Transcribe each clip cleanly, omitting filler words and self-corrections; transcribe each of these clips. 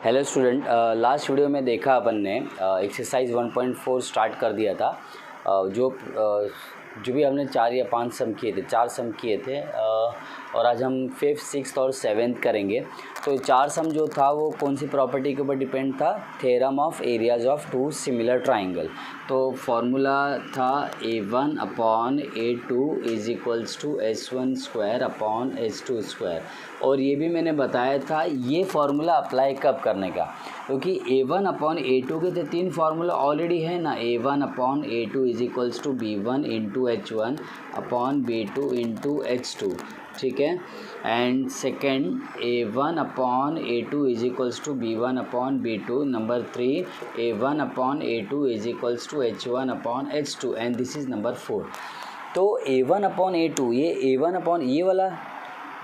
Hello student, last video में देखा अपन ने एक्सरसाइज 1.4 स्टार्ट कर दिया था। जो भी हमने 4 या 5 सम किए थे, 4 सम किए थे और आज हम 5th, 6th और 7th करेंगे। तो 4 सम जो था वो कौन सी प्रॉपर्टी के ऊपर डिपेंड था? Theorem of areas of two similar triangle. तो फॉर्मूला था A1 upon A2 is equals to S1 square upon S2 square. और ये भी मैंने बताया था ये फार्मूला अप्लाई कब करने का, क्योंकि A1 अपॉन A2 के तो 3 फार्मूला ऑलरेडी है ना। A1 upon A2 is equals to B1 into H1 upon B2 into H2, ठीक है। And second A1 upon A2 is equals to B1 upon B2। Number 3 A1 upon A2 is equals to H1 upon H2 and this is number 4। तो A1 upon A2, ये A1 upon ये वाला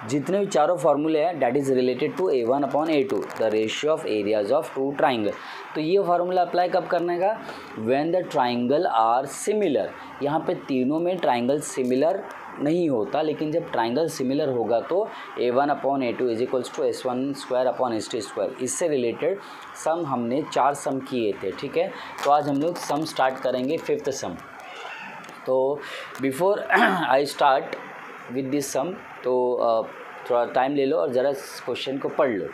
जितने भी चारों फार्मूले हैं that is related to A1 upon A2, the ratio of areas of two triangle. तो ये फार्मूला अप्लाई कब करने का? When the triangle are similar. यहाँ पे तीनों में ट्राइंगल सिमिलर नहीं होता, लेकिन जब ट्राइंगल सिमिलर होगा तो A1 upon A2 is equals to S1 square upon S2 square. इससे रिलेटेड सम हमने 4 सम किए थे, ठीक है। तो आज हम लोग सम स्टार्ट करेंगे 5th सम। तो before I start with this sum, तो थोड़ा टाइम ले लो और ज़रा क्वेश्चन को पढ़ लो।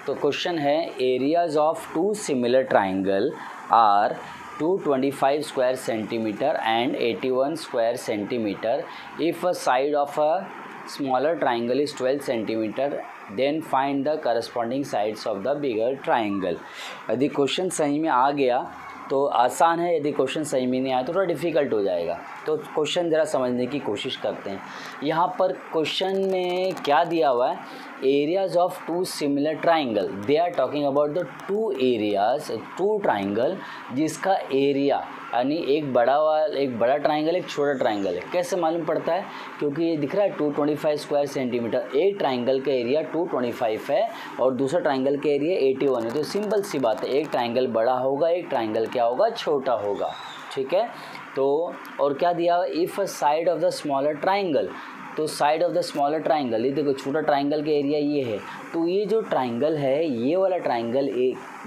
तो क्वेश्चन है areas of two similar triangle are 225 square centimetre and 81 square centimetre. If a side of a smaller triangle is 12 centimetre then find the corresponding sides of the bigger triangle. यदि question सही में आ गया तो आसान है, यदि question सही में नहीं आया तो थोड़ा डिफ़िकल्ट हो जाएगा। तो क्वेश्चन ज़रा समझने की कोशिश करते हैं। यहाँ पर क्वेश्चन में क्या दिया हुआ है? Areas of two similar triangle. They are talking about the two areas, two triangle जिसका एरिया यानी एक बड़ा ट्राइंगल एक छोटा ट्राइंगल है। कैसे मालूम पड़ता है? क्योंकि ये दिख रहा है 225 स्क्वायर सेंटीमीटर। एक ट्राइंगल का एरिया 225 है और दूसरा ट्राइंगल का एरिया 81 है। तो सिंपल सी बात है, एक ट्राइंगल बड़ा होगा, एक ट्राइंगल क्या होगा? छोटा होगा, ठीक है। तो और क्या दिया हुआ? If a side of the smaller triangle, तो side of the smaller triangle, ये देखो छोटा ट्राइंगल का एरिया ये है। तो ये जो ट्राइंगल है, ये वाला ट्राइंगल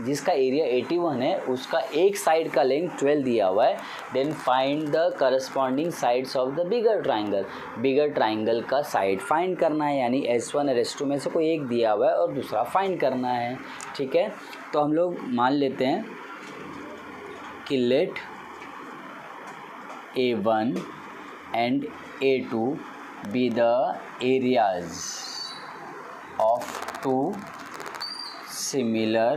जिसका एरिया 81 है, उसका एक साइड का लेंथ 12 दिया हुआ है। Then find the corresponding sides of the bigger triangle. Bigger triangle का साइड फाइंड करना है, यानी S1 और S2 में से कोई एक दिया हुआ है और दूसरा फाइंड करना है, ठीक है। तो हम लोग मान लेते हैं कि late A1 and A2 be the areas of two similar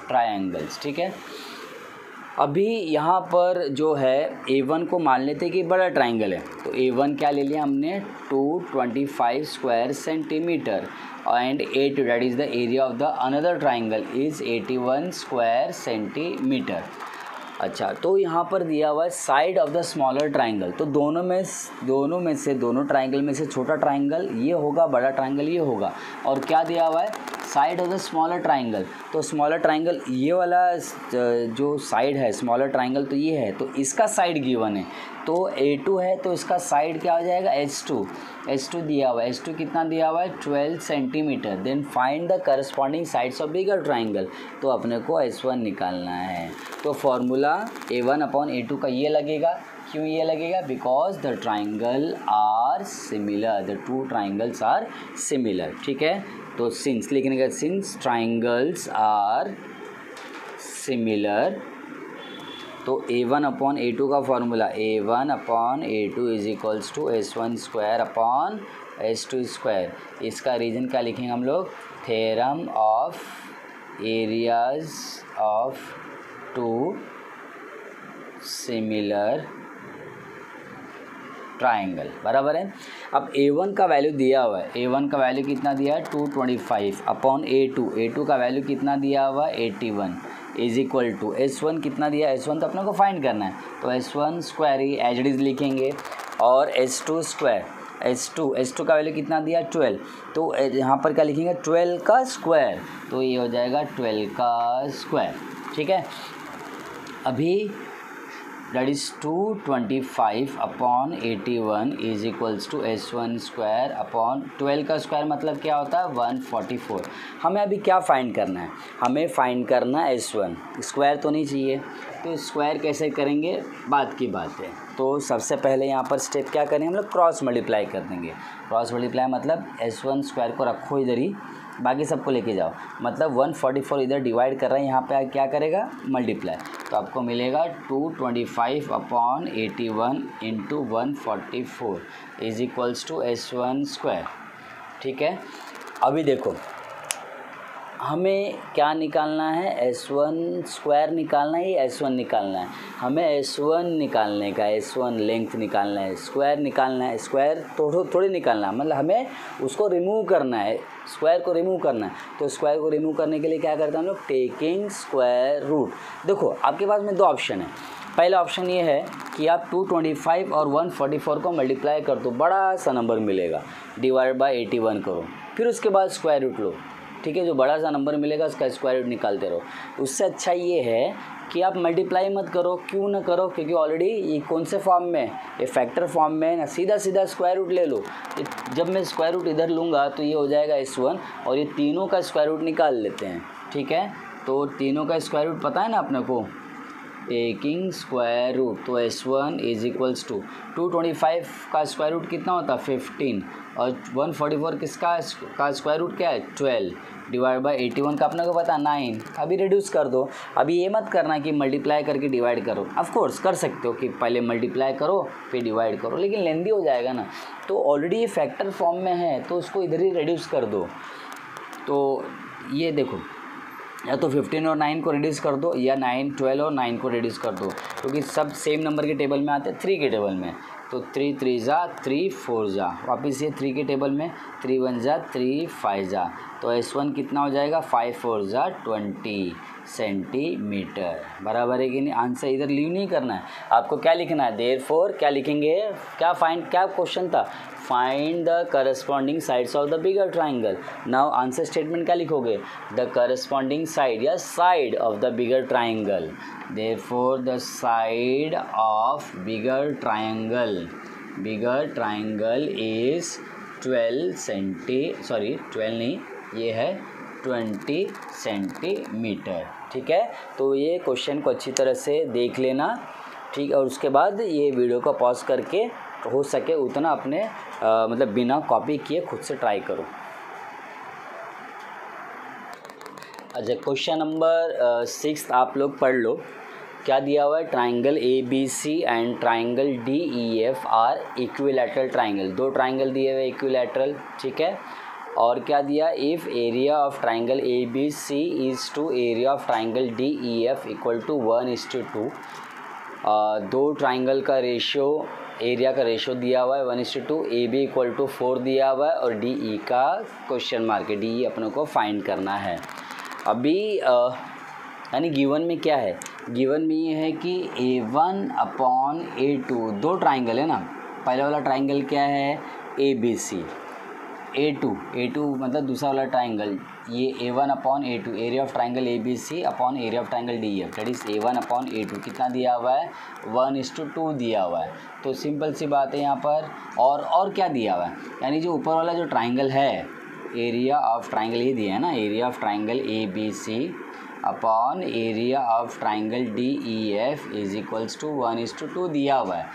triangles, ठीक है। अभी यहाँ पर जो है A1 को मान लेते हैं कि बड़ा ट्राइंगल है। तो A1 क्या ले लिया हमने? 225 square centimetre and A2 that is the area of the another triangle is 81 square centimetre. अच्छा, तो यहाँ पर दिया हुआ है side of the smaller triangle. तो दोनों ट्राइंगल में से छोटा ट्राइंगल ये होगा, बड़ा ट्राइंगल ये होगा। और क्या दिया हुआ है? Side of the smaller triangle. तो स्मॉलर ट्राइंगल ये वाला जो साइड है स्मॉलर ट्राइंगल, तो ये है, तो इसका साइड गिवन है। तो A2 है तो इसका साइड क्या हो जाएगा? H2 दिया हुआ है। H2 कितना दिया हुआ है? 12 centimetre. Then find the corresponding sides of bigger triangle. तो अपने को S1 निकालना है। तो फॉर्मूला A1 अपॉन A2 का ये लगेगा। क्यों ये लगेगा? Because the triangle are similar, the two triangles are similar, ठीक है। तो सिंस लिखने का, सिंस ट्राइंगल्स आर सिमिलर, तो A1 अपॉन A2 का formula A1 upon A2 is equals to S1 square upon S2 square. इसका रीज़न क्या लिखेंगे हम लोग? Theorem of areas of two similar triangle, बराबर है। अब A1 का वैल्यू दिया हुआ है। A1 का वैल्यू कितना दिया है? 225 अपॉन A2 का वैल्यू कितना दिया हुआ? 81 इज इक्वल टू S1 कितना दिया? S1 तो अपने को फाइंड करना है, तो S1 स्क्वायर ही एज इट इज़ लिखेंगे और S2 स्क्वायर। S2 का वैल्यू कितना दिया? 12। तो यहाँ पर क्या लिखेंगे? 12 का स्क्वायर। तो ये हो जाएगा 12 का स्क्वायर, ठीक है। अभी that is 225 upon 81 is equals to S1 square upon 12 का स्क्वायर मतलब क्या होता है 144। हमें अभी क्या फाइंड करना है, हमें फाइंड करना है S1 स्क्वायर तो नहीं चाहिए, तो स्क्वायर कैसे करेंगे बात की बात है। तो सबसे पहले यहाँ पर स्टेप क्या करेंगे हम लोग क्रॉस मल्टीप्लाई कर देंगे। क्रॉस मल्टीप्लाई मतलब S1 स्क्वायर को रखो इधर ही, बाकी सबको लेके जाओ, मतलब 144 इधर डिवाइड कर रहे हैं, यहाँ पे क्या करेगा मल्टीप्लाई, तो आपको मिलेगा 225 upon 81 into 144 is equals to S1 square. ठीक है, अभी देखो हमें क्या निकालना है, S1 स्क्वायर निकालना है या S1 निकालना है, हमें S1 निकालने का, S1 लेंथ निकालना है, स्क्वायर निकालना है, स्क्वायर थोड़ी निकालना है, मतलब हमें उसको रिमूव करना है, स्क्वायर को रिमूव करना है। तो स्क्वायर को रिमूव करने के लिए क्या करते हैं हम लोग, टेकिंग स्क्वायर रूट। देखो आपके पास में दो ऑप्शन है, पहला ऑप्शन ये है कि आप 225 और 144 को मल्टीप्लाई कर दो, बड़ा सा नंबर मिलेगा, डिवाइड बाय 81 करो, फिर उसके बाद स्क्वायर रूट लो। ठीक है, जो बड़ा सा नंबर मिलेगा उसका स्क्वायर रूट निकालते रहो। उससे अच्छा ये है कि आप मल्टीप्लाई मत करो, क्यों ना करो, क्योंकि ऑलरेडी ये कौन से फॉर्म में, ये फैक्टर फॉर्म में है ना, सीधा सीधा स्क्वायर रूट ले लो। जब मैं स्क्वायर रूट इधर लूँगा तो ये हो जाएगा S1 और ये तीनों का स्क्वायर रूट निकाल लेते हैं। ठीक है, तो तीनों का स्क्वायर रूट पता है ना अपने को, टेकिंग स्क्वायर रूट, तो S1 इज इक्वल्स टू 225 का स्क्वायर रूट कितना होता है 15 और 144 किसका का स्क्वायर रूट क्या है 12 डिवाइड बाय 81 का अपने को पता 9। अभी रिड्यूस कर दो, अभी ये मत करना कि मल्टीप्लाई करके डिवाइड करो, ऑफ कोर्स कर सकते हो कि पहले मल्टीप्लाई करो फिर डिवाइड करो, लेकिन लेंदी हो जाएगा ना। तो ऑलरेडी ये फैक्टर फॉर्म में है तो उसको इधर ही रिड्यूस कर दो। तो ये देखो, या तो 15 और 9 को रिड्यूस कर दो या 9 12 और 9 को रिड्यूस कर दो, क्योंकि सब सेम नंबर के टेबल में आते हैं, 3 के टेबल में। तो 3 3 जा 3 4 जा, वापस ये 3 के टेबल में 3 1 जा 3 5 जा, तो S1 कितना हो जाएगा 5 4 जा 20 सेंटीमीटर। बराबर है कि नहीं। आंसर इधर लीव नहीं करना है, आपको क्या लिखना है, देयरफॉर क्या लिखेंगे, क्या क्वेश्चन था, find the corresponding sides of the bigger triangle. Now answer statement क्या लिखोगे, द करस्पॉन्डिंग साइड या side of the bigger triangle, therefore the side of bigger triangle is 12 नहीं, ये है 20 सेंटीमीटर। ठीक है, तो ये क्वेश्चन को अच्छी तरह से देख लेना। ठीक, और उसके बाद ये वीडियो को पॉज करके हो सके उतना अपने मतलब बिना कॉपी किए खुद से ट्राई करो। अच्छा, क्वेश्चन नंबर 6 आप लोग पढ़ लो। क्या दिया हुआ है, triangle ABC and triangle DEF are equilateral triangle, दो ट्राइंगल दिए हुए इक्विलैटरल। ठीक है, और क्या दिया, if area of triangle ABC is two area of triangle DEF equal to 1:2। दो ट्राइंगल का रेशियो, एरिया का रेशियो दिया हुआ है 1:2, AB इक्वल टू 4 दिया हुआ है और DE का क्वेश्चन मार्क है, DE अपने को फाइंड करना है। अभी यानी गिवन में क्या है, गिवन में ये है कि A1 अपॉन A2, दो ट्राइंगल है ना, पहला वाला ट्राइंगल क्या है ABC, A2 मतलब दूसरा वाला ट्राइंगल, ये A1 upon A2, area of triangle ABC upon area of triangle DEF, that is A1 upon A2 कितना दिया हुआ है 1:2 दिया हुआ है। तो सिंपल सी बात है यहाँ पर, और क्या दिया हुआ है, यानी जो ऊपर वाला जो ट्राइंगल है, एरिया ऑफ ट्राइंगल ये दिया है ना, area of triangle ABC upon area of triangle DEF is equals to 1:2 दिया हुआ है।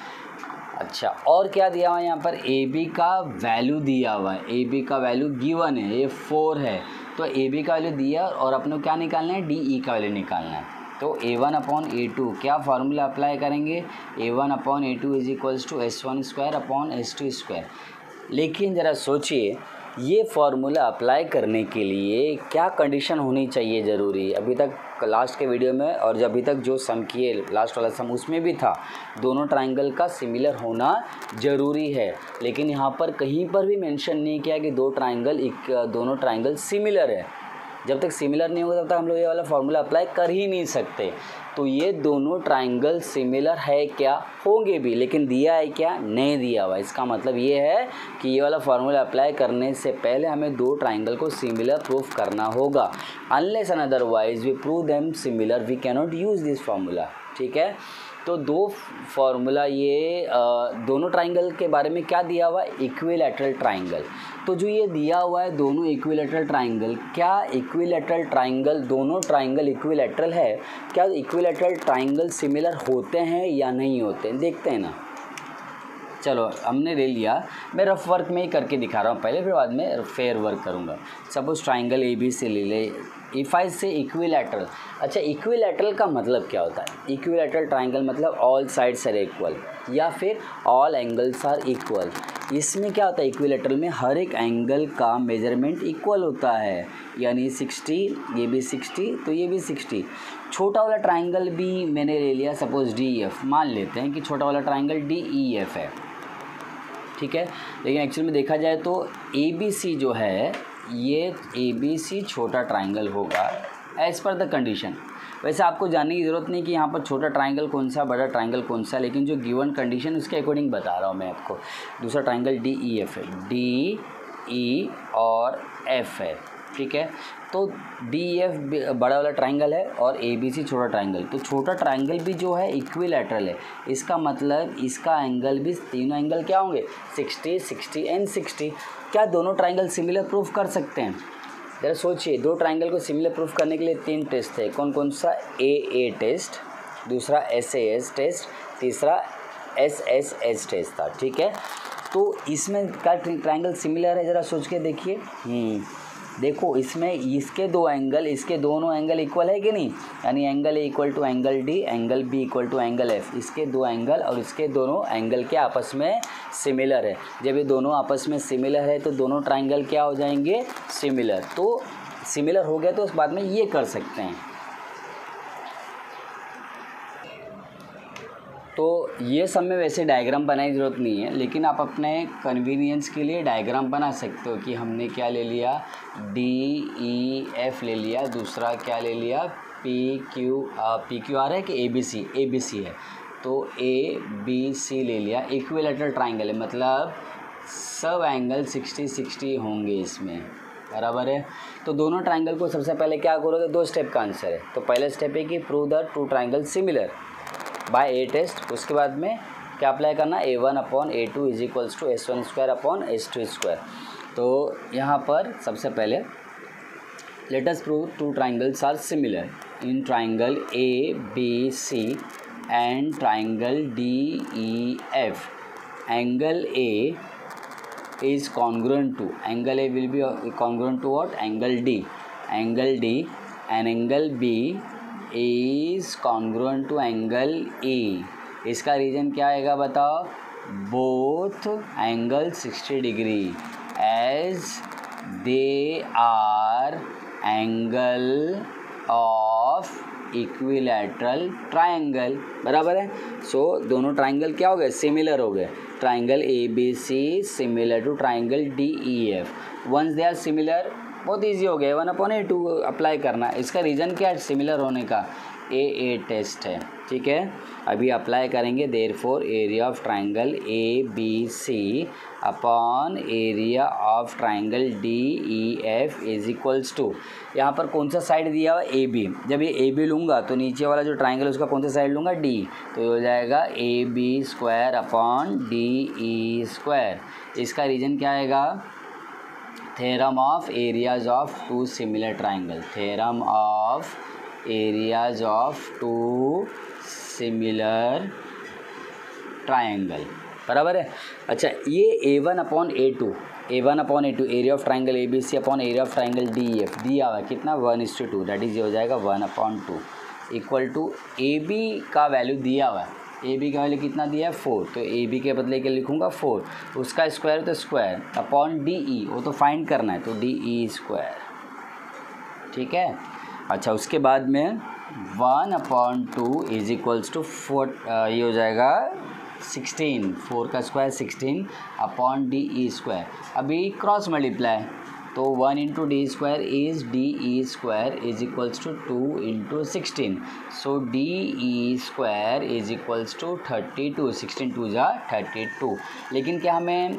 अच्छा, और क्या दिया हुआ है यहाँ पर, AB का वैल्यू दिया हुआ है, AB का वैल्यू गिवन है, ये 4 है, तो AB का वैल्यू दिया और अपने को क्या निकालना है, DE का वैल्यू निकालना है। तो A1 अपॉन A2 क्या फार्मूला अप्लाई करेंगे, A1 upon A2 is equals to S1 square upon S2 square. लेकिन ज़रा सोचिए, ये फार्मूला अप्लाई करने के लिए क्या कंडीशन होनी चाहिए ज़रूरी, अभी तक लास्ट के वीडियो में और अभी तक जो सम किए लास्ट वाला सम उसमें भी था, दोनों ट्राइंगल का सिमिलर होना ज़रूरी है, लेकिन यहाँ पर कहीं पर भी मेंशन नहीं किया कि दोनों ट्राइंगल सिमिलर है। जब तक सिमिलर नहीं होगा तब तक हम लोग ये वाला फार्मूला अप्लाई कर ही नहीं सकते। तो ये दोनों ट्राइंगल सिमिलर है क्या, होंगे भी, लेकिन दिया है क्या, नहीं दिया हुआ। इसका मतलब ये है कि ये वाला फार्मूला अप्लाई करने से पहले हमें दो ट्राइंगल को सिमिलर प्रूफ करना होगा। Unless and otherwise we prove them similar we cannot use this formula. ठीक है, तो दो फॉर्मूला ये दोनों ट्राइंगल के बारे में क्या दिया हुआ है, इक्विलैटरल ट्राइंगल। तो जो ये दिया हुआ है दोनों इक्विलैटरल ट्राइंगल, क्या इक्विलैटरल ट्राइंगल, दोनों ट्राइंगल इक्विलैटरल है, क्या इक्विलैटरल ट्राइंगल सिमिलर होते हैं या नहीं होते हैं, देखते हैं ना। चलो हमने ले लिया, मैं रफ वर्क में ही करके दिखा रहा हूँ पहले, फिर बाद में फेयर वर्क करूँगा। Suppose triangle A B C ले ले, इफ़ आई से इक्विलैटरल। अच्छा, इक्विलैटरल का मतलब क्या होता है, इक्विलैटरल ट्राइंगल मतलब ऑल साइड्स आर इक्वल या फिर ऑल एंगल्स आर इक्वल। इसमें क्या होता है, इक्विलैटरल में हर एक एंगल का मेजरमेंट इक्वल होता है, यानी 60, ये भी 60 तो ये भी 60। छोटा वाला ट्राइंगल भी मैंने ले लिया, सपोज डी एफ, मान लेते हैं कि छोटा वाला ट्राइंगल डी ई एफ है, ठीक है। लेकिन एक्चुअल में देखा जाए तो ए बी सी जो है, ये ए बी सी छोटा ट्राइंगल होगा एज़ पर द कंडीशन। वैसे आपको जानने की ज़रूरत नहीं कि यहाँ पर छोटा ट्राइंगल कौन सा, बड़ा ट्राइंगल कौन सा, लेकिन जो गिवन कंडीशन उसके अकॉर्डिंग बता रहा हूँ मैं आपको। दूसरा ट्राइंगल डी ई एफ है, डी ई और एफ है, ठीक है। तो डी एफ बड़ा वाला ट्राइंगल है और ए बी सी छोटा ट्राइंगल, तो छोटा ट्राइंगल भी जो है इक्विलैटरल है। इसका मतलब इसका एंगल भी, तीनों एंगल क्या होंगे, 60, 60 एंड 60। क्या दोनों ट्राइंगल सिमिलर प्रूफ कर सकते हैं? जरा सोचिए, दो ट्राइंगल को सिमिलर प्रूफ करने के लिए 3 टेस्ट थे, कौन कौन सा, ए टेस्ट, दूसरा एस टेस्ट, तीसरा एस टेस्ट था, ठीक है। तो इसमें क्या ट्राइंगल सिमिलर है, ज़रा सोच के देखिए। देखो इसमें इसके दो एंगल, इसके दोनों एंगल इक्वल है कि नहीं, यानी angle A equal to angle D, angle B equal to angle F. इसके दो एंगल और इसके दोनों एंगल के आपस में सिमिलर है। जब ये दोनों आपस में सिमिलर है तो दोनों ट्राइंगल क्या हो जाएंगे, सिमिलर। तो सिमिलर हो गया तो उस बाद में ये कर सकते हैं। तो ये सब में वैसे डायग्राम बनाने की ज़रूरत नहीं है, लेकिन आप अपने कन्वीनियंस के लिए डायग्राम बना सकते हो कि हमने क्या ले लिया, डी ई एफ ले लिया, दूसरा क्या ले लिया, पी क्यू आर है कि ए बी सी है, तो ए बी सी ले लिया। इक्विलैटरल ट्राइंगल है, मतलब सब एंगल 60 60 होंगे इसमें, बराबर है। तो दोनों ट्राइंगल को सबसे पहले क्या करोगे, 2 स्टेप का आंसर है। तो पहला स्टेप है कि prove the 2 triangle similar by A test. उसके बाद में क्या अप्लाई करना, A1/A2 is equals to S1² तो यहाँ पर सबसे पहले let us prove 2 triangles are similar in triangle ABC and triangle DEF। Angle A is congruent to, angle A will be congruent to what, angle D and angle B is congruent to angle E। इसका reason क्या आएगा बताओ, both angle 60 degree as they are angle of equilateral triangle, बराबर है। सो दोनों triangle क्या हो गए, सिमिलर हो गए। Triangle ABC similar to triangle DEF। Once they are similar, बहुत इजी हो गया, 1/A2 अप्लाई करना। इसका रीज़न क्या है सिमिलर होने का, ए टेस्ट है, ठीक है। अभी अप्लाई करेंगे, therefore area of triangle ABC upon area of triangle DEF is equals to, यहाँ पर कौन सा साइड दिया हुआ, AB। जब ये AB लूँगा तो नीचे वाला जो ट्राइंगल उसका कौन सा साइड लूँगा, D, तो ये हो जाएगा AB² अपॉन DE²। इसका रीजन क्या आएगा, theorem of areas of 2 similar triangle, theorem of areas of 2 similar triangle, बराबर है। अच्छा, ये A1/A2 area of triangle ABC upon area of triangle DEF दिया हुआ कितना, 1:2, दैट इज ये हो जाएगा 1/2 इक्वल टू AB का वैल्यू दिया हुआ है, AB का वैल्यू कितना दिया है, 4, तो AB के बदले के लिखूँगा 4, उसका स्क्वायर तो स्क्वायर अपॉन DE, वो तो फाइंड करना है, तो DE², ठीक है। अच्छा, उसके बाद में 1/2 इज इक्वल्स टू 4, ये हो जाएगा 16, 4 का स्क्वायर 16 अपॉन DE²। अभी क्रॉस मल्टीप्लाई, तो 1 into D square is D E square is equals to 2 into 16. So D E square is equals to 32. 16 2 जा 32. लेकिन क्या हमें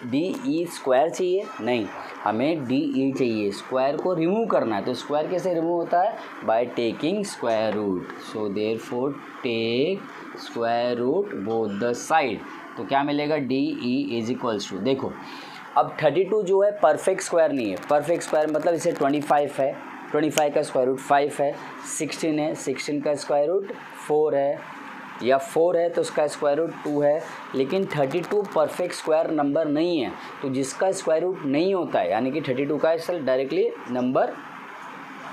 डी ई स्क्वायर चाहिए? नहीं, हमें डी ई चाहिए. स्क्वायर को रिमूव करना है. तो स्क्वायर कैसे रिमूव होता है? By taking square root. So therefore take square root both the side. तो क्या मिलेगा? D E is equals to, देखो अब 32 जो है परफेक्ट स्क्वायर नहीं है. परफेक्ट स्क्वायर मतलब इसे 25 है, 25 का स्क्वायर रूट 5 है. 16 है, 16 का स्क्वायर रूट 4 है, या 4 है तो उसका स्क्वायर रूट 2 है. लेकिन 32 परफेक्ट स्क्वायर नंबर नहीं है. तो जिसका स्क्वायर रूट नहीं होता है, यानी कि 32 का डायरेक्टली नंबर,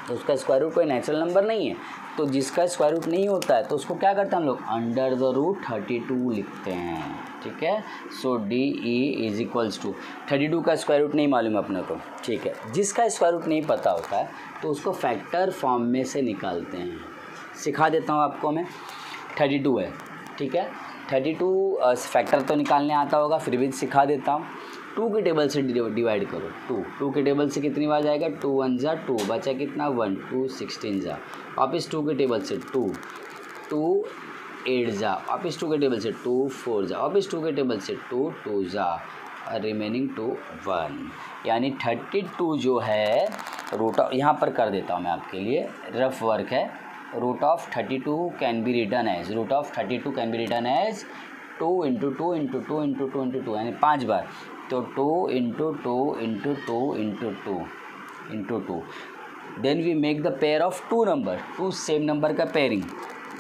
तो उसका स्क्वायर रूट कोई नेचुरल नंबर नहीं है. तो जिसका स्क्वायर रूट नहीं होता है तो उसको क्या करते हैं हम लोग? अंडर द रूट 32 लिखते हैं. ठीक है. So D E is equals to 32 का स्क्वायर रूट नहीं मालूम है अपने को. ठीक है. जिसका स्क्वायर रूट नहीं पता होता है तो उसको फैक्टर फॉर्म में से निकालते हैं. सिखा देता हूँ आपको मैं. 32 है, ठीक है. 32 फैक्टर तो निकालने आता होगा, फिर भी सिखा देता हूँ. 2 के टेबल से डिवाइड करो. 2 के टेबल से कितनी बार जाएगा? 2 1 जा 2, बचा कितना? 1. 2 16 जा, वापस 2 के टेबल से 2 8 जा, वापस 2 के टेबल से 2 4 जा, वापस 2 के टेबल से 2 2 जा, रिमेनिंग 2 1. यानी 32 जो है रूट ऑफ, यहाँ पर कर देता हूँ मैं आपके लिए, रफ वर्क है. Root of 32 can be written as, root of 32 can be written as 2 into 2 into 2 into 2 into 2, यानी 5 बार. तो 2 into 2 into 2 into 2 into 2. Then we make the pair of 2 number, 2 same number का pairing.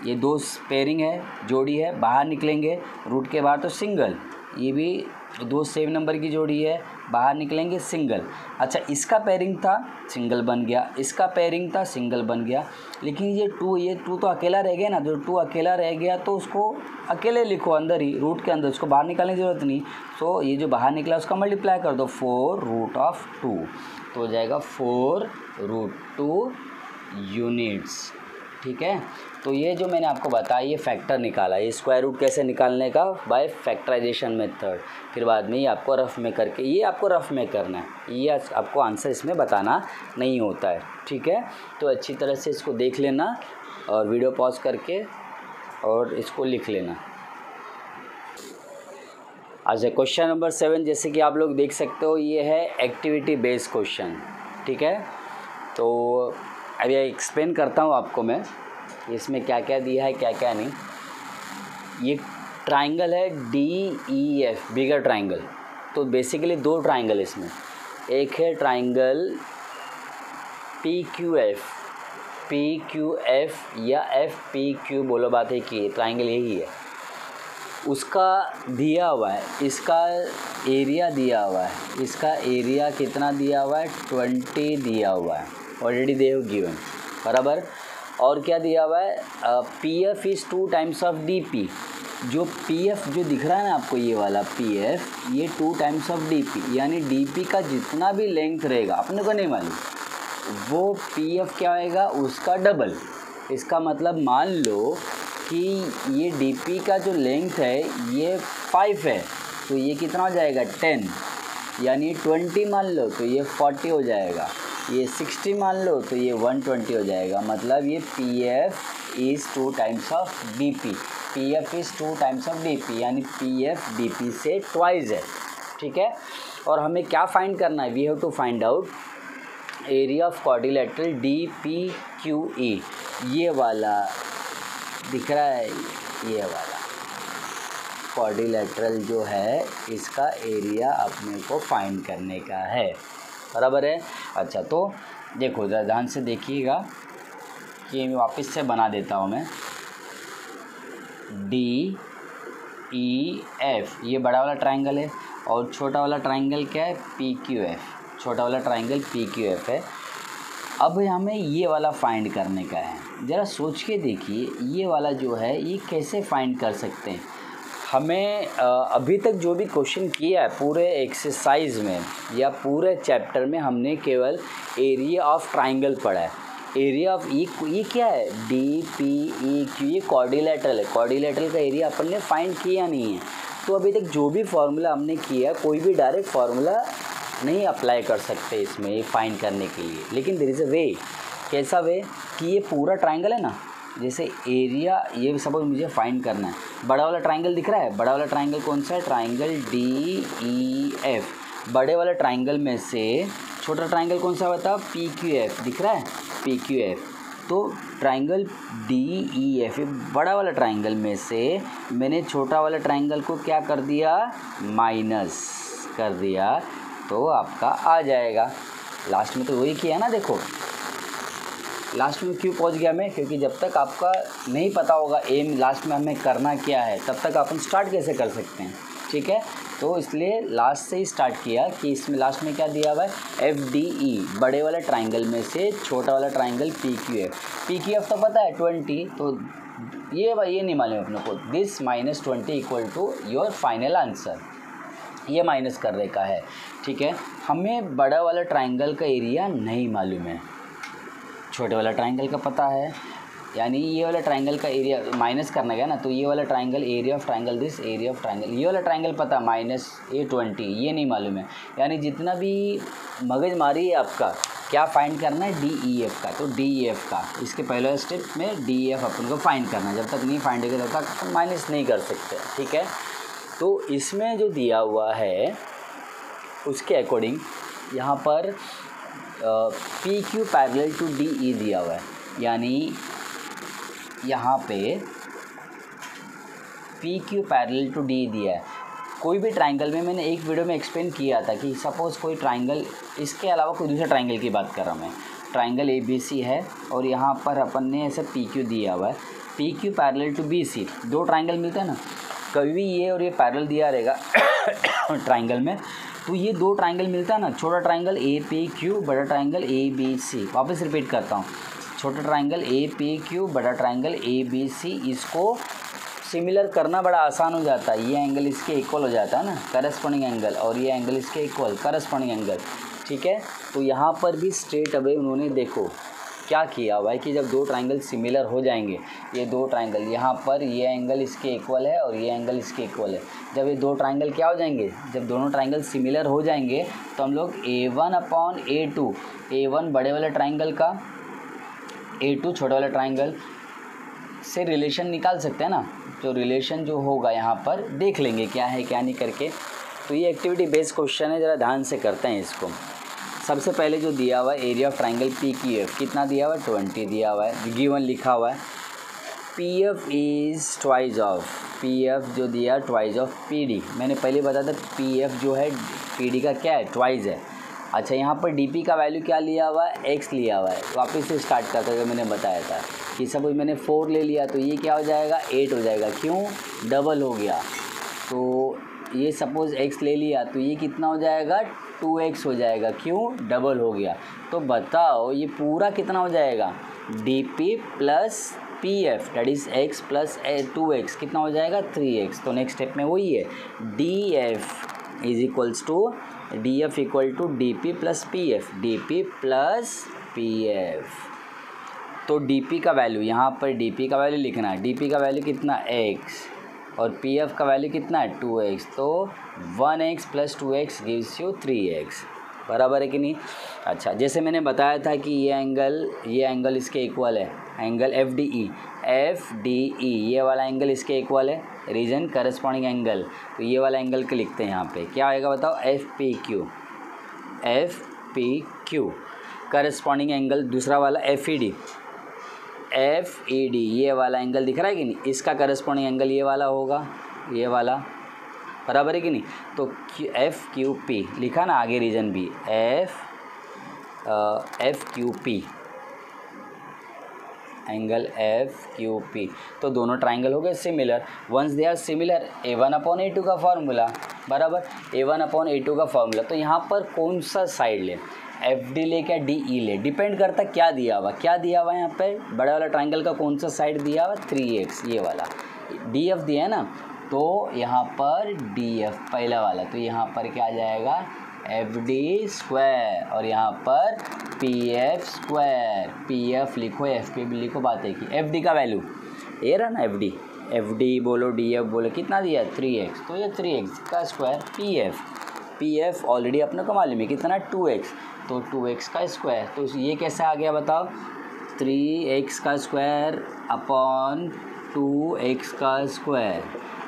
ये 2 pairing है, जोड़ी है, बाहर निकलेंगे रूट के बाहर तो सिंगल. ये भी 2 सेम नंबर की जोड़ी है, बाहर निकलेंगे सिंगल. अच्छा, इसका पेयरिंग था, सिंगल बन गया. इसका पेयरिंग था, सिंगल बन गया. लेकिन ये 2 तो अकेला रह गया ना. जो 2 अकेला रह गया तो उसको अकेले लिखो अंदर ही, रूट के अंदर. उसको बाहर निकालने की ज़रूरत नहीं. सो ये जो बाहर निकला उसका मल्टीप्लाई कर दो, 4 रूट ऑफ 2. तो हो जाएगा 4 रूट 2 यूनिट्स. ठीक है. तो ये जो मैंने आपको बताया, ये फैक्टर निकाला. ये स्क्वायर रूट कैसे निकालने का? By factorisation method. फिर बाद में ये आपको रफ में करके, ये आपको रफ में करना है, ये आपको आंसर इसमें बताना नहीं होता है. ठीक है. तो अच्छी तरह से इसको देख लेना और वीडियो पॉज करके और इसको लिख लेना. अच्छा, क्वेश्चन नंबर 7 जैसे कि आप लोग देख सकते हो, ये है एक्टिविटी बेस्ड क्वेश्चन. ठीक है. तो अभी एक्सप्लेन करता हूँ आपको मैं, इसमें क्या क्या दिया है, क्या क्या नहीं. ये ट्राइंगल है DEF, बिगर ट्राइंगल. तो बेसिकली 2 ट्राइंगल इसमें. एक है ट्राइंगल PQF या FPQ, बोलो बात है कि ट्राइंगल यही है. उसका दिया हुआ है, इसका एरिया दिया हुआ है. इसका एरिया कितना दिया हुआ है? 20 दिया हुआ है. ऑलरेडी दे हैव गिवन, बराबर. और क्या दिया हुआ है? PF is 2 times of DP. जो PF जो दिख रहा है ना आपको, ये वाला PF, ये 2 टाइम्स ऑफ DP. यानी DP का जितना भी लेंथ रहेगा, अपने को नहीं मालूम, वो PF क्या होएगा? उसका डबल. इसका मतलब मान लो कि ये DP का जो लेंथ है ये 5 है, तो ये कितना हो जाएगा? 10. यानी 20 मान लो तो ये 40 हो जाएगा. ये 60 मान लो तो ये 120 हो जाएगा. मतलब ये PF is 2 times of DP. PF is 2 times of DP, यानी PF DP से ट्वाइस है. ठीक है. और हमें क्या फाइंड करना है? We have to find out area of quadrilateral DPQE. ये वाला दिख रहा है, ये वाला क्वाड्रिलेटरल जो है, इसका एरिया अपने को फाइंड करने का है, बराबर है. अच्छा, तो देखो ज़रा ध्यान से देखिएगा कि मैं वापस से बना देता हूँ मैं. DEF ये बड़ा वाला ट्राइंगल है, और छोटा वाला ट्राइंगल क्या है? PQF. छोटा वाला ट्राइंगल PQF है. अब हमें ये वाला फाइंड करने का है. ज़रा सोच के देखिए, ये वाला जो है ये कैसे फाइंड कर सकते हैं. हमें अभी तक जो भी क्वेश्चन किया है पूरे एक्सरसाइज में या पूरे चैप्टर में, हमने केवल एरिया ऑफ ट्राइंगल पढ़ा है. एरिया ऑफ ये क्या है? DPEQ. ये क्वाड्रिलेटरल है. क्वाड्रिलेटरल का एरिया अपन ने फाइंड किया नहीं है. तो अभी तक जो भी फार्मूला हमने किया, कोई भी डायरेक्ट फार्मूला नहीं अप्लाई कर सकते इसमें ये फाइंड करने के लिए, लेकिन देयर इज़ अ वे। कैसा वे कि ये पूरा ट्राइंगल है ना, जैसे एरिया ये सपोज मुझे फाइंड करना है, बड़ा वाला ट्राइंगल दिख रहा है, बड़ा वाला ट्राइंगल कौन सा है, ट्राइंगल DEF। बड़े वाले ट्राइंगल में से छोटा ट्राइंगल कौन सा बताओ, PQF दिख रहा है, PQF। तो ट्राइंगल DEF बड़ा वाला ट्राइंगल में से मैंने छोटा वाला ट्राइंगल को क्या कर दिया, माइनस कर दिया, तो आपका आ जाएगा। लास्ट में तो वही किया ना, देखो लास्ट में क्यों पहुंच गया मैं, क्योंकि जब तक आपका नहीं पता होगा एम लास्ट में हमें करना क्या है, तब तक अपन स्टार्ट कैसे कर सकते हैं, ठीक है। तो इसलिए लास्ट से ही स्टार्ट किया कि इसमें लास्ट में क्या दिया हुआ है, FDE बड़े वाले ट्राइंगल में से छोटा वाला ट्राइंगल PQF तो पता है 20, तो ये नहीं मालूम अपने को, this -20 equal to your final answer, ये माइनस करने का है, ठीक है। हमें बड़ा वाला ट्राइंगल का एरिया नहीं मालूम है, छोटे वाला ट्राइंगल का पता है, यानी ये वाला ट्राइंगल का एरिया माइनस करना गया ना, तो ये वाला triangle area of triangle, this area of triangle, ये वाला ट्राइंगल पता -20, ये नहीं मालूम है। यानी जितना भी मगजमारी है आपका, क्या फाइंड करना है, DEF का, तो DEF का इसके पहले स्टेप में DEF अपन को फाइंड करना है, जब तक नहीं फाइंड होगा तब तक माइनस नहीं कर सकते, ठीक है। तो इसमें जो दिया हुआ है उसके अकॉर्डिंग यहाँ पर PQ पैरेलल टू DE दिया हुआ है, यानी यहाँ पे PQ पैरेलल टू DE दिया है। कोई भी ट्राइंगल में मैंने एक वीडियो में एक्सप्लेन किया था कि सपोज़ कोई ट्राइंगल, इसके अलावा कोई दूसरा ट्राइंगल की बात कर रहा हूँ मैं, ट्राइंगल ABC है और यहाँ पर अपन ने ऐसे PQ दिया हुआ है, PQ पैरेलल टू BC, दो ट्राइंगल मिलते हैं ना, कभी भी ये और ये पैरेलल दिया रहेगा ट्राइंगल में, तो ये दो ट्राइंगल मिलता है ना, छोटा ट्राइंगल APQ, बड़ा ट्राइंगल ABC। वापस रिपीट करता हूँ, छोटा ट्राइंगल APQ, बड़ा ट्राइंगल ABC, इसको सिमिलर करना बड़ा आसान हो जाता है, ये एंगल इसके इक्वल हो जाता है ना, करस्पॉन्डिंग एंगल, और ये एंगल इसके इक्वल, करस्पॉन्डिंग एंगल, ठीक है। तो यहाँ पर भी स्ट्रेट अवे उन्होंने देखो क्या किया हुआ है कि जब दो ट्राइंगल सिमिलर हो जाएंगे, ये दो ट्राइंगल यहाँ पर ये एंगल इसके इक्वल है और ये एंगल इसके इक्वल है, जब ये दो ट्राइंगल क्या हो जाएंगे, जब दोनों ट्राइंगल सिमिलर हो जाएंगे तो हम लोग A1/A2, A1 बड़े वाले ट्राइंगल का, A2 छोटे वाले ट्राइंगल से रिलेशन निकाल सकते हैं ना, जो रिलेशन जो होगा यहाँ पर देख लेंगे क्या है क्या नहीं करके। तो ये एक्टिविटी बेस्ड क्वेश्चन है, ज़रा ध्यान से करते हैं इसको। सबसे पहले जो दिया हुआ है एरिया ऑफ ट्राइंगल PQF कितना दिया हुआ है, 20 दिया हुआ है, गिवन लिखा हुआ है। PF is twice of, PF जो दिया ट्वाइस ऑफ PD, मैंने पहले बताया था PF जो है PD का क्या है, ट्वाइस है। अच्छा, यहाँ पर DP का वैल्यू क्या लिया हुआ है, X लिया हुआ है। वापस से स्टार्ट करते हुए मैंने बताया था कि सपोज मैंने 4 ले लिया तो ये क्या हो जाएगा, 8 हो जाएगा, क्यों, डबल हो गया। तो ये सपोज़ X ले लिया तो ये कितना हो जाएगा, 2X हो जाएगा, क्यों, डबल हो गया। तो बताओ ये पूरा कितना हो जाएगा, DP plus PF that is X plus 2X कितना हो जाएगा, 3X। तो नेक्स्ट स्टेप में वही है, DF is equals to DF equal to DP plus PF, DP plus PF। तो DP का वैल्यू यहाँ पर, DP का वैल्यू लिखना है, DP का वैल्यू कितना, X, और PF का वैल्यू कितना है, 2X। तो 1X plus 2X gives you 3X, बराबर है कि नहीं। अच्छा, जैसे मैंने बताया था कि ये एंगल इसके इक्वल है, एंगल FDE ये वाला एंगल इसके इक्वल है, रीजन करस्पॉन्डिंग एंगल। तो ये वाला एंगल के लिखते हैं यहाँ पे, क्या आएगा बताओ, FPQ करस्पॉन्डिंग एंगल। दूसरा वाला FED ये वाला एंगल दिख रहा है कि नहीं, इसका करस्पॉन्डिंग एंगल ये वाला होगा, ये वाला, बराबर है कि नहीं। तो FQP लिखा ना आगे रीजन भी, FQP एंगल FQP। तो दोनों ट्राइंगल हो गए similar, once they are similar, A1/A2 का फार्मूला, बराबर, A1/A2 का फार्मूला। तो यहाँ पर कौन सा साइड ले, FD ले क्या DE ले, डिपेंड करता क्या दिया हुआ यहाँ पे, बड़ा वाला ट्राइंगल का कौन सा साइड दिया हुआ, 3X, ये वाला, DF दिया है ना, तो यहाँ पर DF पहला वाला, तो यहाँ पर क्या आ जाएगा, FD स्क्वायर, और यहाँ पर PF स्क्वायर, PF लिखो FP भी लिखो, बात है कि FD का वैल्यू ये रहा ना, FD बोलो DF बोलो, कितना दिया, 3X, तो ये 3X का square PF, P F already अपने को मालूम है कितना 2x, तो 2x का स्क्वायर, तो ये कैसे आ गया बताओ, 3x का स्क्वायर अपॉन 2x का स्क्वायर,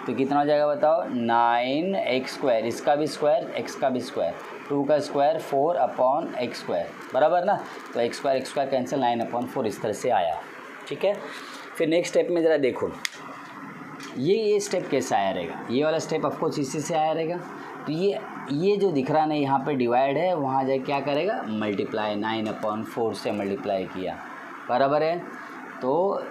तो कितना हो जाएगा बताओ 9x स्क्वायर, इसका भी स्क्वायर x का भी स्क्वायर, 2 का स्क्वायर 4 अपॉन x स्क्वायर, बराबर ना। तो x स्क्वायर कैंसिल, 9 अपॉन 4 इस तरह से आया। ठीक है, फिर नेक्स्ट स्टेप में ज़रा देखो ये स्टेप कैसा आया रहेगा, ये वाला स्टेप ऑफकोर्स इसी से आया रहेगा। तो ये जो दिख रहा है ना यहाँ पे डिवाइड है, वहाँ जाके क्या करेगा मल्टीप्लाई, 9 अपॉन 4 से मल्टीप्लाई किया, बराबर है। तो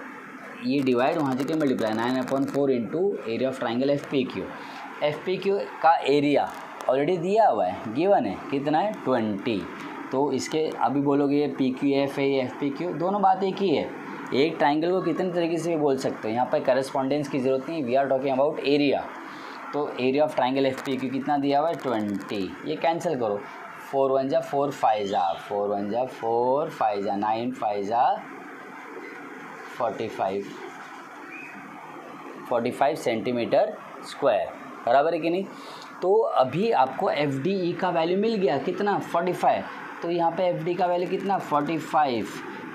ये डिवाइड वहाँ जाके multiply, 9 upon 4 into area of triangle F P Q का एरिया ऑलरेडी दिया हुआ है, गिवन है, कितना है 20। तो इसके अभी बोलोगे ये पी क्यू एफ है, ये एफ पी क्यू, दोनों बात एक ही है। एक ट्राइंगल को कितने तरीके से भी बोल सकते हो, यहाँ पर करस्पॉन्डेंस की ज़रूरत नहीं, we are talking about area. तो area of triangle F P Q कितना दिया हुआ है 20, ये कैंसिल करो, 4 1 जा 4 5 जा 4 1 जा 4 5 जा 9 5 जा 45 सेंटीमीटर स्क्वायर, बराबर है कि नहीं। तो अभी आपको एफ डी ई का वैल्यू मिल गया कितना 45, तो यहाँ पे एफ डी का वैल्यू कितना 45,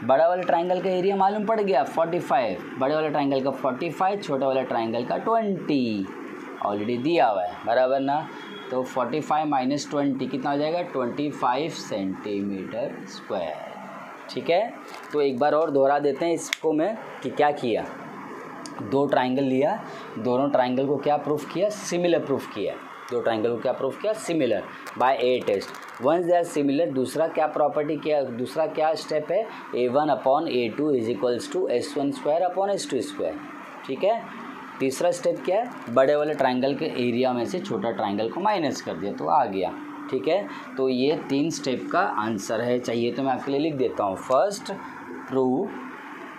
बड़ा वाले ट्राइंगल का एरिया मालूम पड़ गया 45, बड़े वाले ट्राइंगल का 45, छोटे वाले ट्राइंगल का 20 ऑलरेडी दिया हुआ है, बराबर ना। तो 45 माइनस 20 कितना हो जाएगा 25 सेंटीमीटर स्क्वायर। ठीक है, तो एक बार और दोहरा देते हैं इसको मैं कि क्या किया, दो ट्राइंगल लिया, दोनों ट्राइंगल को क्या प्रूफ किया, सिमिलर प्रूफ किया, दो ट्राइंगल को क्या प्रूफ किया, similar by A test. Once they are similar, दूसरा क्या प्रॉपर्टी किया, दूसरा क्या स्टेप है, a1 upon a2 is equals to s1 square upon s2 square. ठीक है, तीसरा स्टेप क्या है, बड़े वाले ट्राइंगल के एरिया में से छोटा ट्राइंगल को माइनस कर दिया तो आ गया। ठीक है, तो ये 3 स्टेप का आंसर है, चाहिए तो मैं आपके लिए लिख देता हूँ। First, prove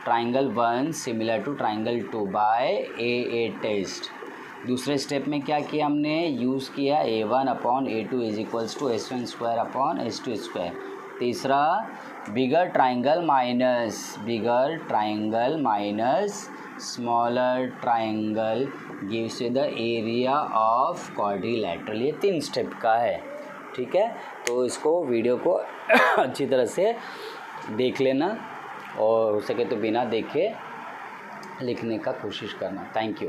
triangle 1 similar to triangle 2 by A test. दूसरे स्टेप में क्या किया हमने, यूज़ किया a1 upon a2 is equals to s1 square upon s2 square. तीसरा, bigger triangle minus smaller triangle gives you the area of quadrilateral. ये 3 step का है। ठीक है, तो इसको वीडियो को अच्छी तरह से देख लेना और हो सके तो बिना देखे लिखने का कोशिश करना। Thank you.